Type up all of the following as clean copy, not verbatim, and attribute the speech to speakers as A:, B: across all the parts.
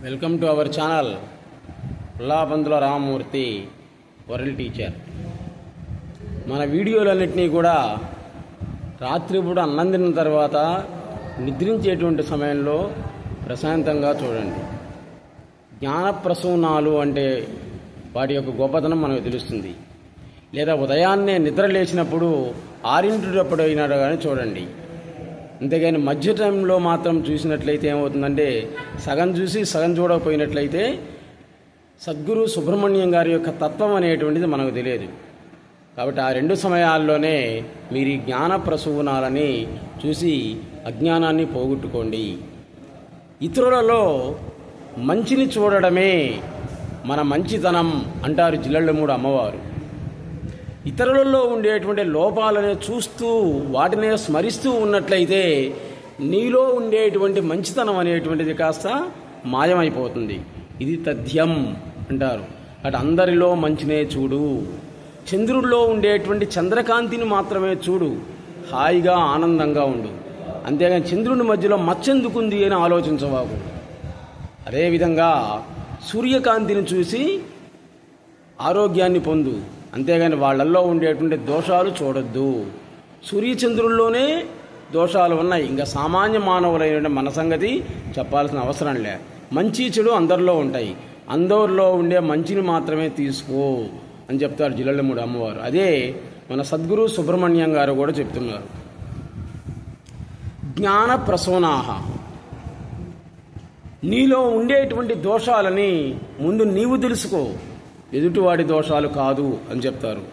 A: Welcome to our channel Pullapantula Ramamurthy world teacher. మన వీడియోలన్నింటినీ కూడా రాత్రిపూట అన్నం తిన్న తర్వాత నిద్రించేటువంటి సమయంలో ప్రశాంతంగా చూడండి. జ్ఞానప్రసూనాలు అంటే వాటి యొక్క గొప్పతనం మనకు తెలుస్తుంది. లేదా ఉదయాన్నే నిద్ర లేచినప్పుడు 6 అయినా కానీ చూడండి. అంతేగాని మధ్య టైంలో మాత్రం చూసినట్లయితే ఏమవుతుందంటే సగం చూసి సగం చూడకపోయినట్లయితే సద్గురు సుబ్రహ్మణ్యం గారి యొక్క తత్వం అనేటువంటిది మనకు తెలియదు. కాబట్టి ఆ 2 సమయాల్లోనే మీరు ఈ జ్ఞాన ప్రసూనాలని చూసి అజ్ఞానాన్ని పోగొట్టుకోండి. ఇతరులలో మంచిని చూడడమే మన మంచితనం అంటారు జిల్లెళ్ళమూడి అమ్మవారు. ఇతరులలో ఉండేటువంటి లోపాలనే చూస్తూ వాటినే స్మరిస్తూ ఉన్నట్లయితే నీలో ఉండేటువంటి మంచితనం అనేటువంటిది కాస్త మాయమైపోతుంది. ఇది తథ్యం అంటారు. అటు అందరిలో మంచినే చూడు, చంద్రుల్లో ఉండేటువంటి చంద్రకాంతిని మాత్రమే చూడు, హాయిగా ఆనందంగా ఉండు. అంతేగాని చంద్రుని మధ్యలో మచ్చెందుకుంది అని ఆలోచించవాకు. అదేవిధంగా సూర్యకాంతిని చూసి ఆరోగ్యాన్ని పొందు, అంతేగాని వాళ్ళల్లో ఉండేటువంటి దోషాలు చూడొద్దు. సూర్యచంద్రుల్లోనే దోషాలు ఉన్నాయి, ఇంకా సామాన్య మానవులైన మన సంగతి చెప్పాల్సిన అవసరం లే. మంచి చెడు అందరిలో ఉంటాయి, అందరిలో ఉండే మంచిని మాత్రమే తీసుకో అని చెప్తారు జిల్లెళ్ళమూడి అమ్మవారు. అదే మన సద్గురు సుబ్రహ్మణ్యం గారు కూడా చెప్తున్నారు. జ్ఞాన ప్రసూనాహ, నీలో ఉండేటువంటి దోషాలని ముందు నీవు తెలుసుకో, ఎదుటివాడి దోషాలు కాదు అని చెప్తారు.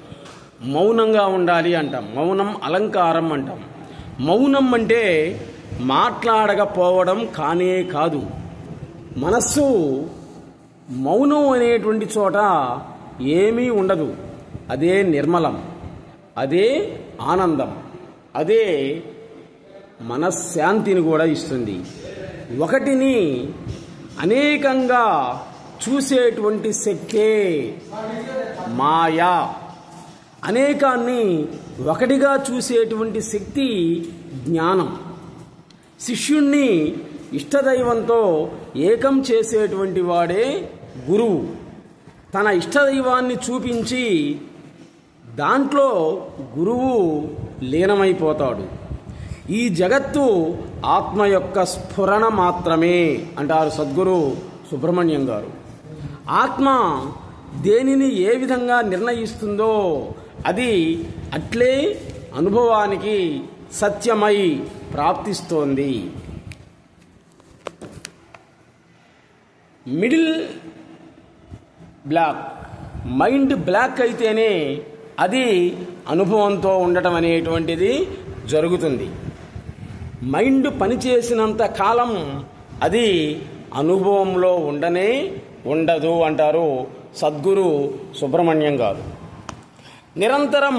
A: మౌనంగా ఉండాలి అంటాం, మౌనం అలంకారం అంటాం. మౌనం అంటే మాట్లాడకపోవడం కానే కాదు. మనస్సు మౌనం అనేటువంటి చోట ఏమీ ఉండదు. అదే నిర్మలం, అదే ఆనందం, అదే మనశ్శాంతిని కూడా ఇస్తుంది. ఒకటిని అనేకంగా చూసేటువంటి శక్తే మాయా. అనేకాన్ని ఒకటిగా చూసేటువంటి శక్తి జ్ఞానం. శిష్యుణ్ణి ఇష్టదైవంతో ఏకం చేసేటువంటి వాడే గురువు. తన ఇష్టదైవాన్ని చూపించి దాంట్లో గురువు లీనమైపోతాడు. ఈ జగత్తు ఆత్మ యొక్క స్ఫురణ మాత్రమే అంటారు సద్గురు సుబ్రహ్మణ్యం గారు. ఆత్మ దేనిని ఏ విధంగా నిర్ణయిస్తుందో అది అట్లే అనుభవానికి సత్యమై ప్రాప్తిస్తోంది. మిడిల్ బ్లాక్, మైండ్ బ్లాక్ అయితేనే అది అనుభవంతో ఉండటం అనేటువంటిది జరుగుతుంది. మైండ్ పనిచేసినంత కాలం అది అనుభవంలో ఉండనే ఉండదు అంటారు సద్గురు సుబ్రహ్మణ్యం గారు. నిరంతరం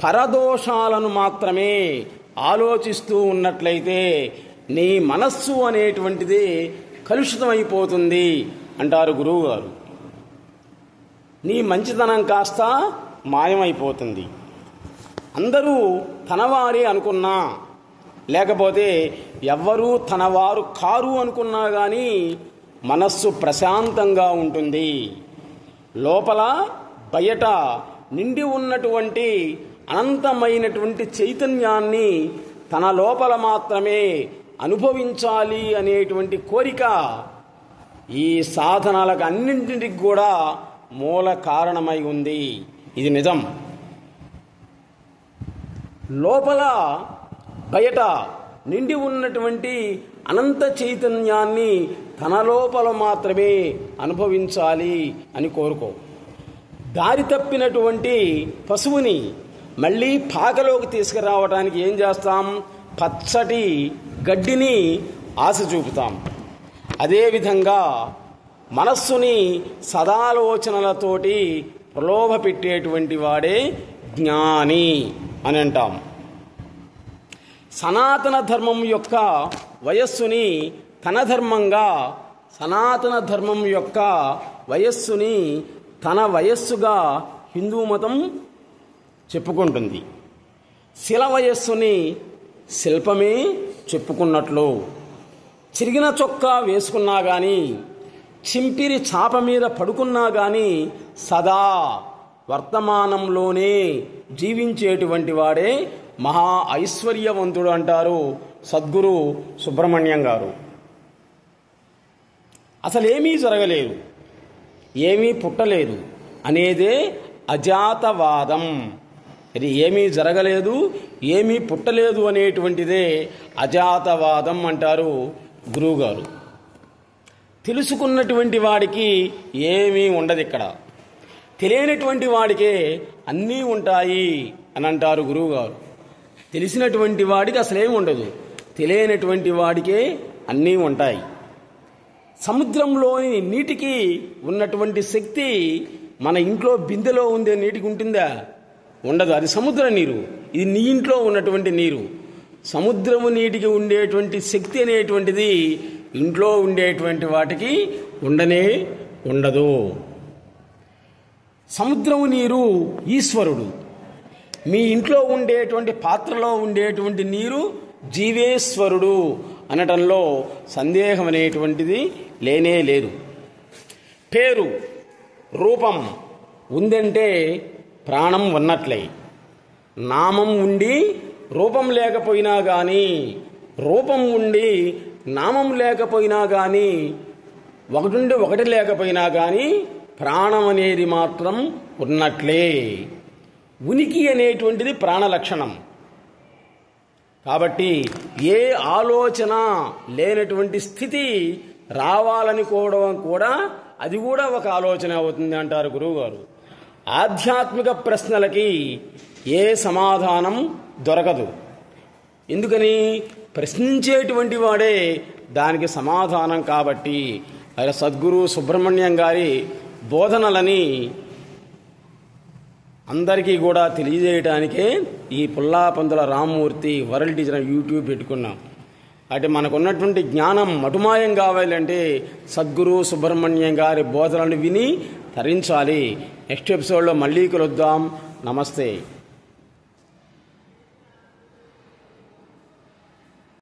A: పరదోషాలను మాత్రమే ఆలోచిస్తూ ఉన్నట్లయితే నీ మనస్సు అనేటువంటిది కలుషితమైపోతుంది అంటారు గురువు గారు. నీ మంచితనం కాస్త మాయమైపోతుంది. అందరూ తనవారే అనుకున్నా, లేకపోతే ఎవ్వరూ తనవారు కారు అనుకున్నా కానీ మనస్సు ప్రశాంతంగా ఉంటుంది. లోపల బయట నిండి ఉన్నటువంటి అనంతమైనటువంటి చైతన్యాన్ని తన లోపల మాత్రమే అనుభవించాలి అనేటువంటి కోరిక ఈ సాధనాలకు అన్నింటికి కూడా మూల కారణమై ఉంది. ఇది నిజం. లోపల బయట నిండి ఉన్నటువంటి అనంత చైతన్యాన్ని తన లోపల మాత్రమే అనుభవించాలి అని కోరుకో. దారి తప్పినటువంటి పశువుని మళ్ళీ పాకలోకి తీసుకురావడానికి ఏం చేస్తాం? పచ్చటి గడ్డిని ఆశ చూపుతాం. అదేవిధంగా మనస్సుని సదాలోచనలతోటి ప్రలోభ పెట్టేటువంటి వాడే జ్ఞాని అని అంటాం. సనాతన ధర్మం యొక్క వయస్సుని తన ధర్మంగా, సనాతన ధర్మం యొక్క వయస్సుని తన వయస్సుగా హిందూ మతం చెప్పుకుంటుంది. శిల వయస్సుని శిల్పమే చెప్పుకున్నట్లు చిరిగిన చొక్కా వేసుకున్నా కానీ చింపిరి చాప మీద పడుకున్నా కానీ సదా వర్తమానంలోనే జీవించేటువంటి వాడే మహా ఐశ్వర్యవంతుడు అంటారు సద్గురు సుబ్రహ్మణ్యం గారు. అసలేమీ జరగలేదు, ఏమీ పుట్టలేదు అనేదే అజాతవాదం. ఇది ఏమీ జరగలేదు, ఏమీ పుట్టలేదు అనేటువంటిదే అజాతవాదం అంటారు గురువుగారు. తెలుసుకున్నటువంటి వాడికి ఏమీ ఉండదు, ఇక్కడ తెలియనటువంటి వాడికే అన్నీ ఉంటాయి అని అంటారు గురువుగారు. తెలిసినటువంటి వాడికి అసలేమి ఉండదు, తెలియనటువంటి వాడికే అన్నీ ఉంటాయి. సముద్రంలోని నీటికి ఉన్నటువంటి శక్తి మన ఇంట్లో బిందెలో ఉండే నీటికి ఉంటుందా? ఉండదు, అది సముద్ర నీరు. ఇది నీ ఇంట్లో ఉన్నటువంటి నీరు. సముద్రము నీటికి ఉండేటువంటి శక్తి అనేటువంటిది ఇంట్లో ఉండేటువంటి వాటికి ఉండనే ఉండదు. సముద్రము నీరు ఈశ్వరుడు, మీ ఇంట్లో ఉండేటువంటి పాత్రలో ఉండేటువంటి నీరు జీవేశ్వరుడు అనటంలో సందేహం అనేటువంటిది లేనే లేదు. పేరు రూపం ఉందంటే ప్రాణం ఉన్నట్లే. నామం ఉండి రూపం లేకపోయినా కానీ, రూపం ఉండి నామం లేకపోయినా కానీ, ఒకటి ఒకటి లేకపోయినా కానీ ప్రాణం అనేది మాత్రం ఉన్నట్లే. ఉనికి అనేటువంటిది ప్రాణ లక్షణం. కాబట్టి ఏ ఆలోచన లేనటువంటి స్థితి రావాలనుకోవడం కూడా అది కూడా ఒక ఆలోచన అవుతుంది అంటారు గురువుగారు. ఆధ్యాత్మిక ప్రశ్నలకి ఏ సమాధానం దొరకదు. ఎందుకని? ప్రశ్నించేటువంటి వాడే దానికి సమాధానం. కాబట్టి సద్గురు సుబ్రహ్మణ్యం గారి బోధనలని అందరికీ కూడా తెలియజేయడానికే ఈ Pullapantula Rammurthy world teacher YouTube పెట్టుకున్నాం. అంటే మనకున్నటువంటి జ్ఞానం మటుమాయం కావాలంటే సద్గురు సుబ్రహ్మణ్యం గారి బోధనలు విని తరించాలి. నెక్స్ట్ ఎపిసోడ్లో మళ్ళీ కలుద్దాం. నమస్తే.